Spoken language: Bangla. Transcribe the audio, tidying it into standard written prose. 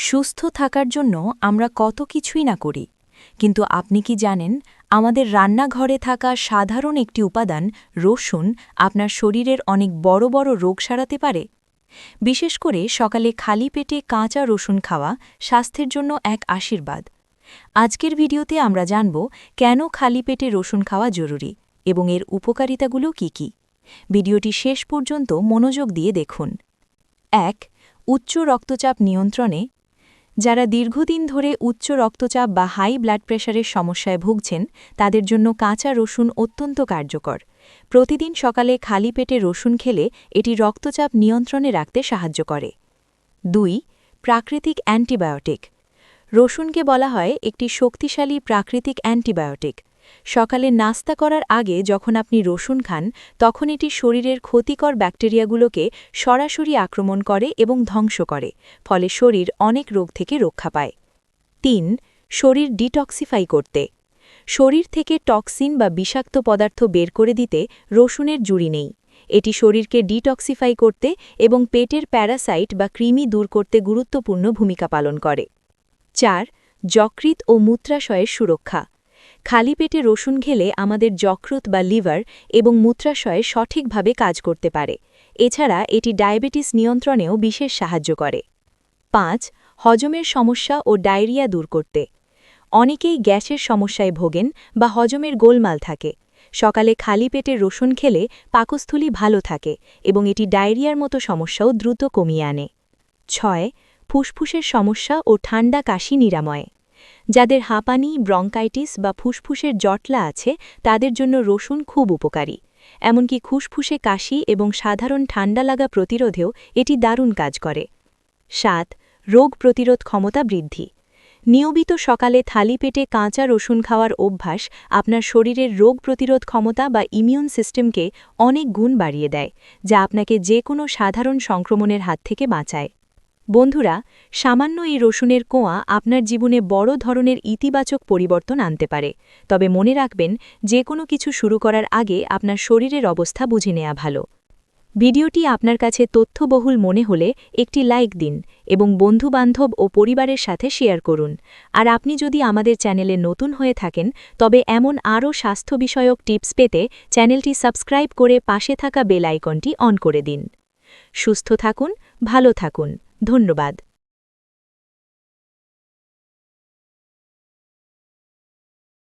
সুস্থ থাকার জন্য আমরা কত কিছুই না করি, কিন্তু আপনি কি জানেন আমাদের রান্নাঘরে থাকা সাধারণ একটি উপাদান রসুন আপনার শরীরের অনেক বড় বড় রোগ সারাতে পারে। বিশেষ করে সকালে খালি পেটে কাঁচা রসুন খাওয়া স্বাস্থ্যের জন্য এক আশীর্বাদ। আজকের ভিডিওতে আমরা জানব কেন খালি পেটে রসুন খাওয়া জরুরি এবং এর উপকারিতাগুলো কি কি। ভিডিওটি শেষ পর্যন্ত মনোযোগ দিয়ে দেখুন। ১. উচ্চ রক্তচাপ নিয়ন্ত্রণে। যারা দীর্ঘদিন ধরে উচ্চ রক্তচাপ বা হাই ব্লাড প্রেশারের সমস্যায় ভুগছেন তাদের জন্য কাঁচা রসুন অত্যন্ত কার্যকর। প্রতিদিন সকালে খালি পেটে রসুন খেলে এটি রক্তচাপ নিয়ন্ত্রণে রাখতে সাহায্য করে। ২. প্রাকৃতিক অ্যান্টিবায়োটিক। রসুনকে বলা হয় একটি শক্তিশালী প্রাকৃতিক অ্যান্টিবায়োটিক। সকালে নাস্তা করার আগে যখন আপনি রসুন খান তখন এটি শরীরের ক্ষতিকর ব্যাকটেরিয়াগুলোকে সরাসরি আক্রমণ করে এবং ধ্বংস করে, ফলে শরীর অনেক রোগ থেকে রক্ষা পায়। ৩. শরীর ডিটক্সিফাই করতে। শরীর থেকে টক্সিন বা বিষাক্ত পদার্থ বের করে দিতে রসুনের জুড়ি নেই। এটি শরীরকে ডিটক্সিফাই করতে এবং পেটের প্যারাসাইট বা কৃমি দূর করতে গুরুত্বপূর্ণ ভূমিকা পালন করে। ৪. যকৃৎ ও মূত্রাশয়ের সুরক্ষা। খালি পেটে রসুন খেলে আমাদের যকৃৎ বা লিভার এবং মূত্রাশয় সঠিকভাবে কাজ করতে পারে। এছাড়া এটি ডায়াবেটিস নিয়ন্ত্রণেও বিশেষ সাহায্য করে। ৫. হজমের সমস্যা ও ডায়রিয়া দূর করতে। অনেকেই গ্যাসের সমস্যায় ভোগেন বা হজমের গোলমাল থাকে। সকালে খালি পেটে রসুন খেলে পাকস্থলী ভালো থাকে এবং এটি ডায়রিয়ার মতো সমস্যাও দ্রুত কমিয়ে আনে। ৬. ফুসফুসের সমস্যা ও ঠান্ডা কাশি নিরাময়। যাদের হাঁপানি, ব্রঙ্কাইটিস বা ফুসফুসের জটলা আছে তাদের জন্য রসুন খুব উপকারী। এমনকি ফুসফুসে কাশি এবং সাধারণ ঠান্ডা লাগা প্রতিরোধেও এটি দারুণ কাজ করে। ৭. রোগ প্রতিরোধ ক্ষমতা বৃদ্ধি। নিয়মিত সকালে খালি পেটে কাঁচা রসুন খাওয়ার অভ্যাস আপনার শরীরের রোগ প্রতিরোধ ক্ষমতা বা ইমিউন সিস্টেমকে অনেক গুণ বাড়িয়ে দেয়, যা আপনাকে যে কোনো সাধারণ সংক্রমণের হাত থেকে বাঁচায়। বন্ধুরা, সামান্য এই রসুনের কোয়া আপনার জীবনে বড় ধরনের ইতিবাচক পরিবর্তন আনতে পারে। তবে মনে রাখবেন, যে কোনো কিছু শুরু করার আগে আপনার শরীরের অবস্থা বুঝে নেওয়া ভালো। ভিডিওটি আপনার কাছে তথ্যবহুল মনে হলে একটি লাইক দিন এবং বন্ধুবান্ধব ও পরিবারের সাথে শেয়ার করুন। আর আপনি যদি আমাদের চ্যানেলে নতুন হয়ে থাকেন তবে এমন আরও স্বাস্থ্য বিষয়ক টিপস পেতে চ্যানেলটি সাবস্ক্রাইব করে পাশে থাকা বেল আইকনটি অন করে দিন। সুস্থ থাকুন, ভালো থাকুন। ধন্যবাদ।